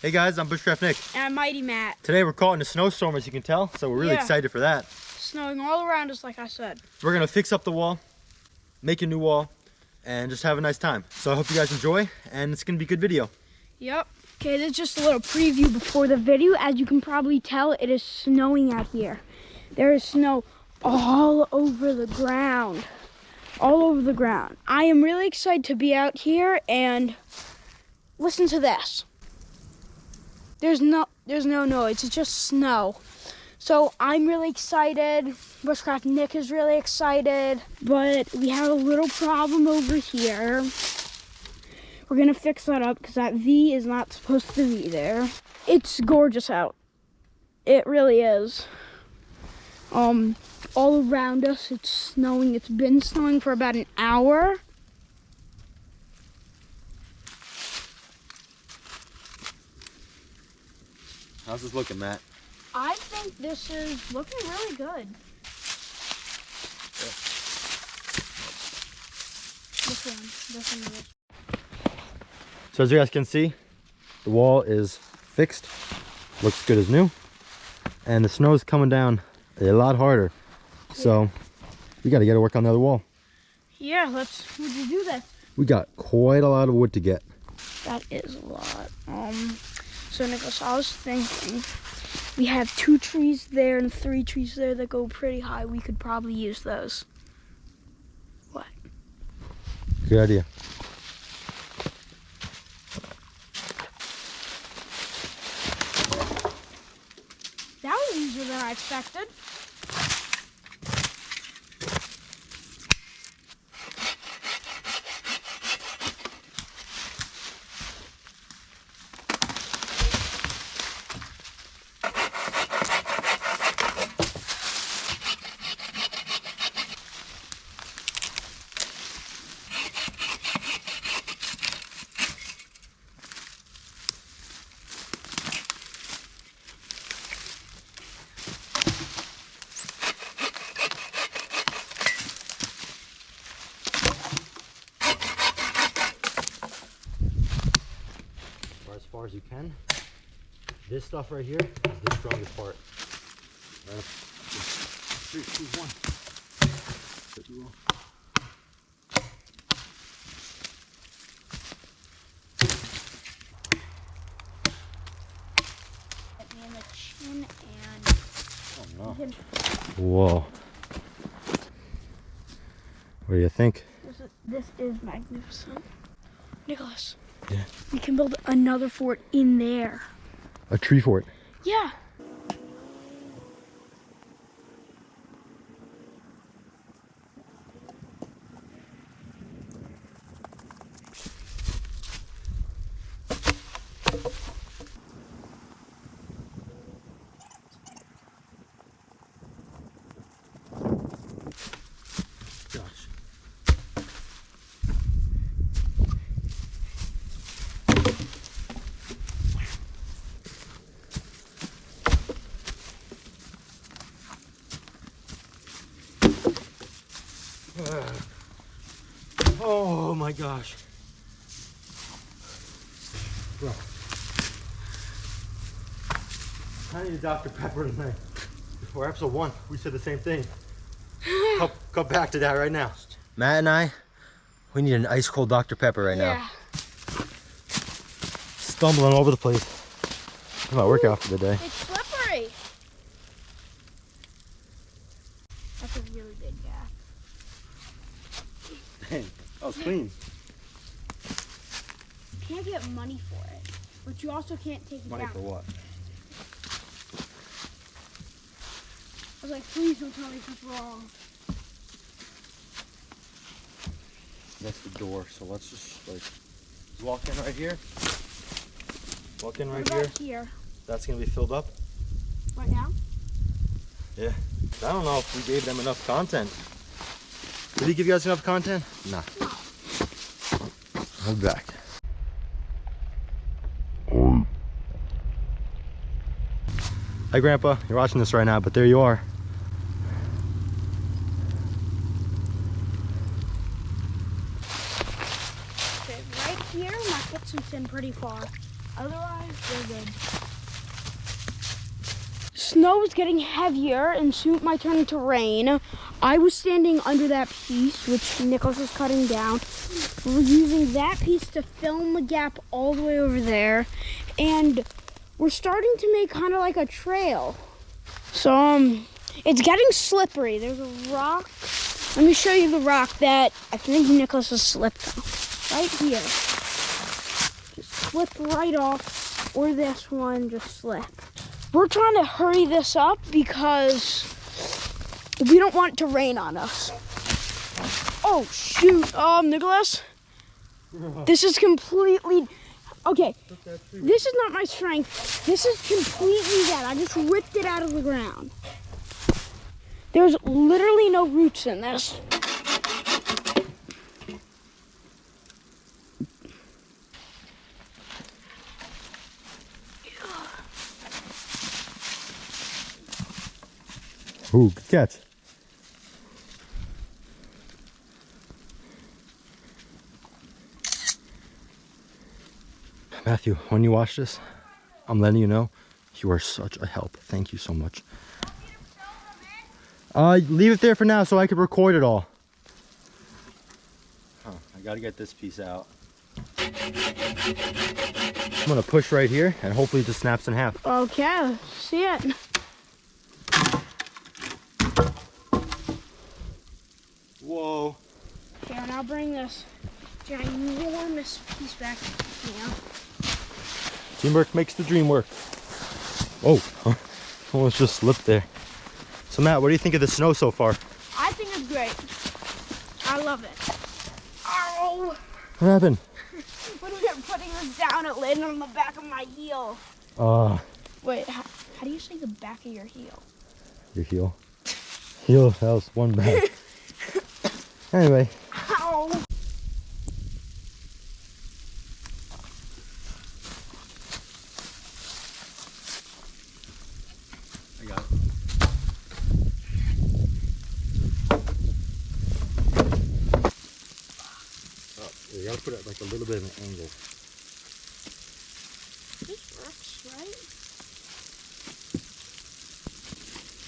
Hey guys, I'm Bushcraft Nick. And I'm Mighty Matt. Today we're caught in a snowstorm, as you can tell, so we're really excited for that. Snowing all around us, like I said. We're gonna fix up the wall, make a new wall, and just have a nice time. So I hope you guys enjoy, and it's gonna be a good video. Yep. Okay, this is just a little preview before the video. As you can probably tell, it is snowing out here. There is snow all over the ground. All over the ground. I am really excited to be out here, and listen to this. There's no noise, it's just snow. So I'm really excited. Bushcraft Nick is really excited, but we have a little problem over here. We're gonna fix that up because that V is not supposed to be there. It's gorgeous out. It really is. All around us it's snowing. It's been snowing for about an hour. How's this looking, Matt? I think this is looking really good. Yeah. This one. So as you guys can see, the wall is fixed. Looks good as new. And the snow is coming down a lot harder. So we gotta get to work on the other wall. Yeah, would you do that? We got quite a lot of wood to get. That is a lot. So Nicholas, I was thinking, we have 2 trees there and 3 trees there that go pretty high. We could probably use those. What? Good idea. That was easier than I expected. As far as you can. This stuff right here is the strongest part. 3, 2, 1. Hit me in the chin and... Oh no. Whoa. What do you think? This is magnificent. Nicholas. Yeah. We can build another fort in there. A tree fort. Yeah. Gosh. Oh my gosh. Bro. I need a Dr. Pepper tonight. For episode 1, we said the same thing. Come back to that right now. Matt and I, we need an ice cold Dr. Pepper right now. Stumbling over the place. That's my workout for the day. It's slippery. That's a really big gap. Dang, that was clean. You can't get money for it, but you also can't take it Money down. for what? I was like, please don't tell me this is wrong. That's the door, so let's just like walk in right here. Walk in right What about here? That's gonna be filled up. Right now? Yeah. I don't know if we gave them enough content. Did he give you guys enough content? Nah. Hold back. Hi Grandpa, you're watching this right now, but there you are. Okay, right here, my kitchen's in pretty far. Otherwise, we're good. Snow is getting heavier and soon it might turn into rain. I was standing under that piece, which Nicholas was cutting down. We're using that piece to fill the gap all the way over there. And we're starting to make kind of like a trail. So, it's getting slippery. There's a rock. Let me show you the rock that I think Nicholas has slipped on. Right here. Just slip right off, or this one just slip. We're trying to hurry this up because we don't want it to rain on us. Oh shoot, Nicholas, this is completely, okay, this is not my strength. This is completely dead. I just ripped it out of the ground. There's literally no roots in this. Ooh, good catch. Matthew, when you watch this, I'm letting you know you are such a help. Thank you so much. Leave it there for now so I could record it all. Huh, I gotta get this piece out. I'm gonna push right here and hopefully it just snaps in half. Okay, see it. Whoa. Okay, and I'll bring this ginormous piece back here. Teamwork makes the dream work. Oh, almost just slipped there. So Matt, what do you think of the snow so far? I think it's great. I love it. Ow! What happened? When we were putting this down, it landed on the back of my heel. Wait, how do you say the back of your heel? Your heel? Heel, that was one bad. Anyway. Ow! I got it. Oh, you gotta put it like a little bit of an angle. This works, right?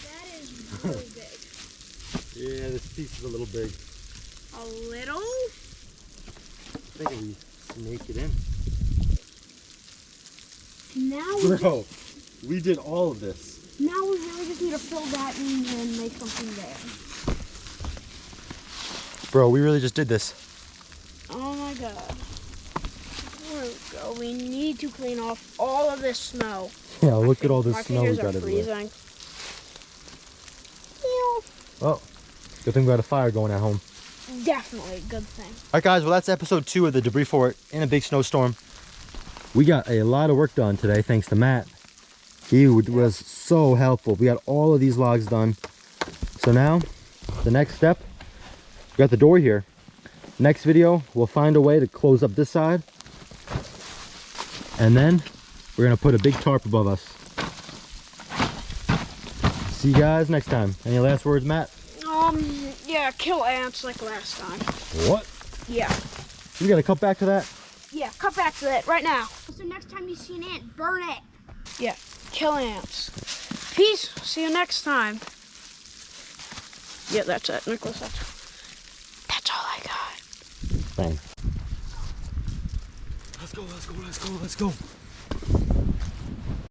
That is really big. Yeah, this piece is a little big. A little? I think we snake it in. Now Bro, we did all of this. Now we really just need to fill that in and make something there. Bro, we really just did this. Oh my god. There we go. We need to clean off all of this snow. Yeah, look at all this My snow we fingers got are everywhere. freezing. Well, good thing we got a fire going at home. Definitely a good thing. All right, guys, well, that's episode 2 of the debris fort in a big snowstorm. We got a lot of work done today, thanks to Matt. He was so helpful. We got all of these logs done. So now, the next step, we got the door here. Next video, we'll find a way to close up this side. And then, we're gonna put a big tarp above us. See you guys next time. Any last words, Matt? Yeah, kill ants like last time. What? Yeah. You gotta cut back to that? Yeah, cut back to that right now. So next time you see an ant, burn it. Yeah, kill ants. Peace. See you next time. Yeah, that's it, Nicholas. That's all I got. Thanks. Let's go, let's go, let's go, let's go.